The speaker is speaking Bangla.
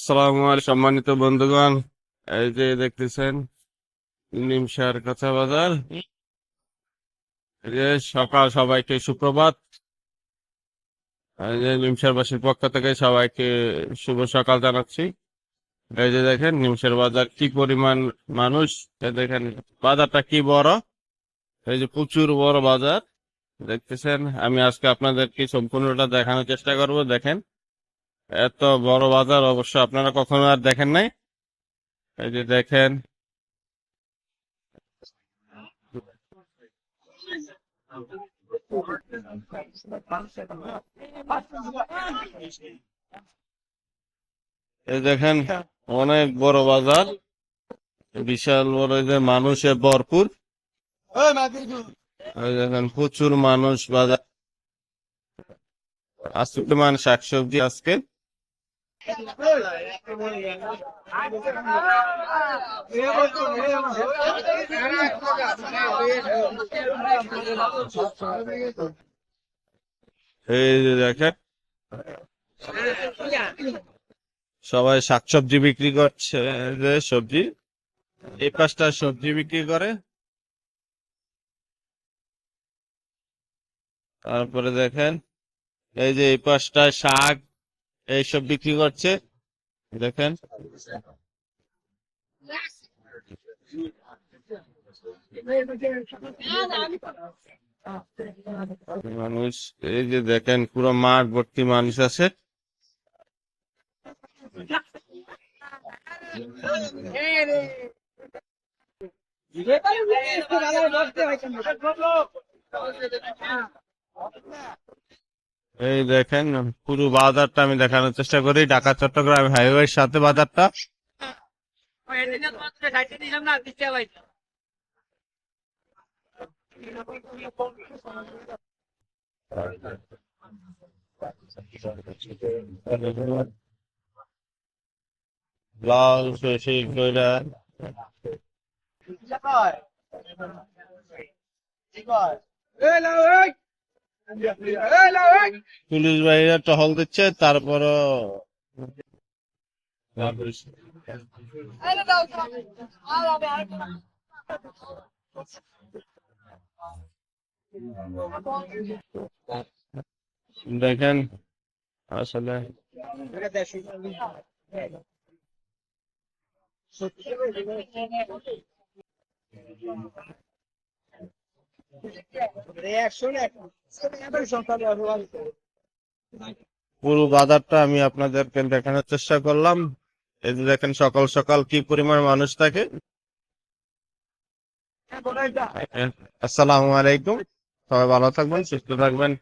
আসসালামু আলাইকুম সম্মানিত বন্ধুগণ, এই যে দেখতেছেন নিমসার কাঁচা বাজার। এই যে সকাল, সবাইকে সুপ্রভাত। এই যে নিমসারবাসীর পক্ষ থেকে সবাইকে শুভ সকাল জানাচ্ছি। এই যে দেখেন নিমসার বাজার কি পরিমাণ মানুষ। এই দেখেন বাজারটা কি বড়, এই যে প্রচুর বড় বাজার দেখতেছেন। আমি আজকে আপনাদেরকে সম্পূর্ণটা দেখানোর চেষ্টা করব। দেখেন এত বড় বাজার অবশ্য আপনারা কখনো আর দেখেন নাই। এই যে দেখেন, এই দেখেন অনেক বড় বাজার, বিশাল বড়, এই যে মানুষে ভরপুর। এই দেখেন প্রচুর মানুষ বাজার। আজকে পরিমাণ শাকসবজি আজকে। এই যে দেখেন সবাই শাকসবজি বিক্রি করছে। এই যে সবজি, এই পাঁচটা সবজি বিক্রি করে। তারপরে দেখেন এই যে এই পাঁচটা শাক এইসব বিক্রি করছে। দেখেন মানুষ, এই যে দেখেন পুরো মাঠ ভর্তি মানুষ আছে। এই দেখেন পুরো বাজারটা আমি দেখানোর চেষ্টা করি। ঢাকা চট্টগ্রাম হাইওয়ের সাথে বাজারটা। লাল সরষে কইরা, পুলিশ বাহিনীরা টহল দিচ্ছে। তারপরও দেখেন আসলে পুরো বাজারটা আমি আপনাদেরকে দেখানোর চেষ্টা করলাম। এই যে দেখেন সকাল সকাল কি পরিমাণ মানুষ থাকে। আসসালামু আলাইকুম, সবাই ভালো থাকবেন, সুস্থ থাকবেন।